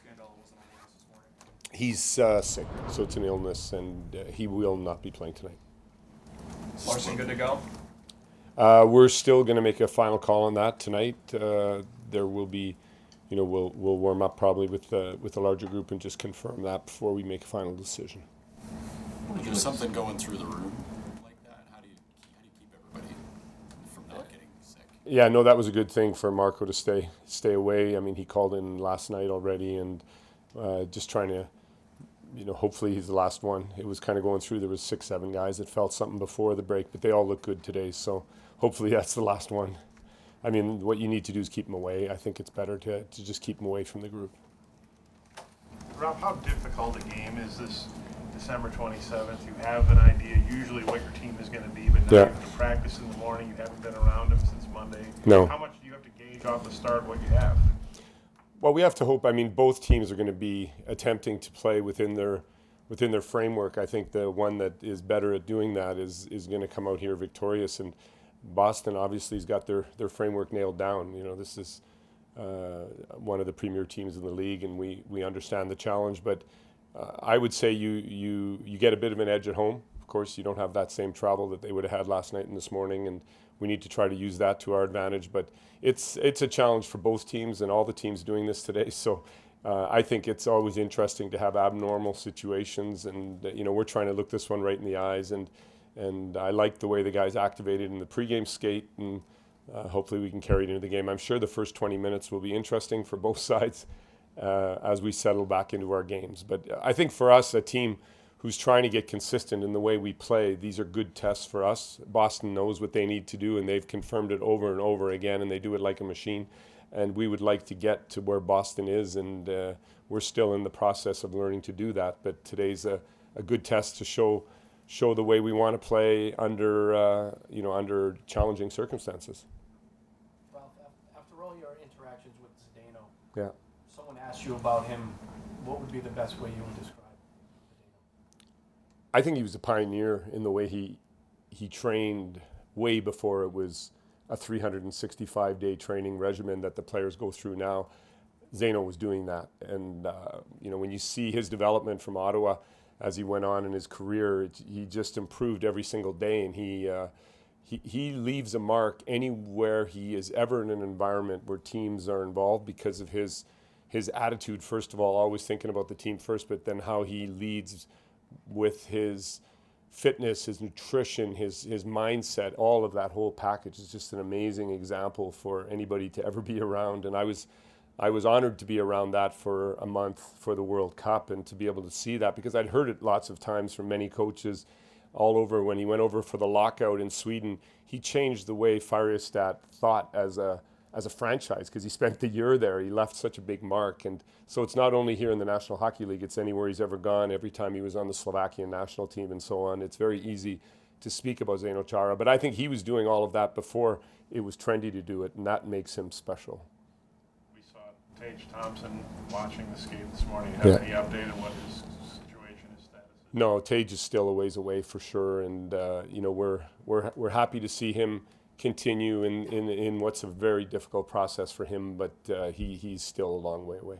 Scandella wasn't on the ice this morning. He's sick, so it's an illness, and he will not be playing tonight. Larsson good to go? We're still going to make a final call on that tonight. There will be, we'll warm up probably with a larger group and just confirm that before we make a final decision. There's something going through the room like that. How do you keep everybody from not getting sick? Yeah, no, that was a good thing for Marco to stay away. I mean, he called in last night already, and just trying to, hopefully he's the last one. It was kind of going through. There was 6-7 guys that felt something before the break, but they all look good today. So hopefully that's the last one. I mean, what you need to do is keep them away. I think it's better to just keep them away from the group. Ralph, how difficult a game is this December 27th? You have an idea usually what your team is going to be, but now you have to practice in the morning. You haven't been around them since Monday. No. How much do you have to gauge off the start what you have? Well, we have to hope. I mean, both teams are going to be attempting to play within their framework. I think the one that is better at doing that is going to come out here victorious. And Boston obviously has got their framework nailed down. This is one of the premier teams in the league, and we understand the challenge. But I would say you get a bit of an edge at home. Of course, you don't have that same travel that they would have had last night and this morning, and we need to try to use that to our advantage. But it's a challenge for both teams and all the teams doing this today. So I think it's always interesting to have abnormal situations, and we're trying to look this one right in the eyes. And I like the way the guys activated in the pregame skate, and hopefully we can carry it into the game. I'm sure the first 20 minutes will be interesting for both sides as we settle back into our games. But I think for us, a team who's trying to get consistent in the way we play, these are good tests for us. Boston knows what they need to do, and they've confirmed it over and over again, and they do it like a machine. And we would like to get to where Boston is, and we're still in the process of learning to do that. But today's a good test to show the way we want to play under challenging circumstances. Ralph, after all your interactions with Zdeno, Yeah. someone asked you about him. What would be the best way you would describe Zdeno? I think he was a pioneer in the way he trained way before it was a 365-day training regimen that the players go through now. Zdeno was doing that. And, when you see his development from Ottawa as he went on in his career, he just improved every single day. And he leaves a mark anywhere he is ever in an environment where teams are involved because of his attitude, first of all, always thinking about the team first, but then how he leads with his fitness, his nutrition, his mindset, all of that whole package is just an amazing example for anybody to ever be around. And I was honored to be around that for a month for the World Cup and to be able to see that, because I'd heard it lots of times from many coaches all over. When he went over for the lockout in Sweden, he changed the way Färjestad thought as a franchise, because he spent the year there. He left such a big mark. And so it's not only here in the National Hockey League, it's anywhere he's ever gone, every time he was on the Slovakian national team and so on. It's very easy to speak about Zdeno Chara, but I think he was doing all of that before it was trendy to do it, and that makes him special. We saw Tage Thompson watching the skate this morning. Have any update on what his situation, his status is? No, Tage is still a ways away for sure, and we're happy to see him continue in what's a very difficult process for him, but he's still a long way away.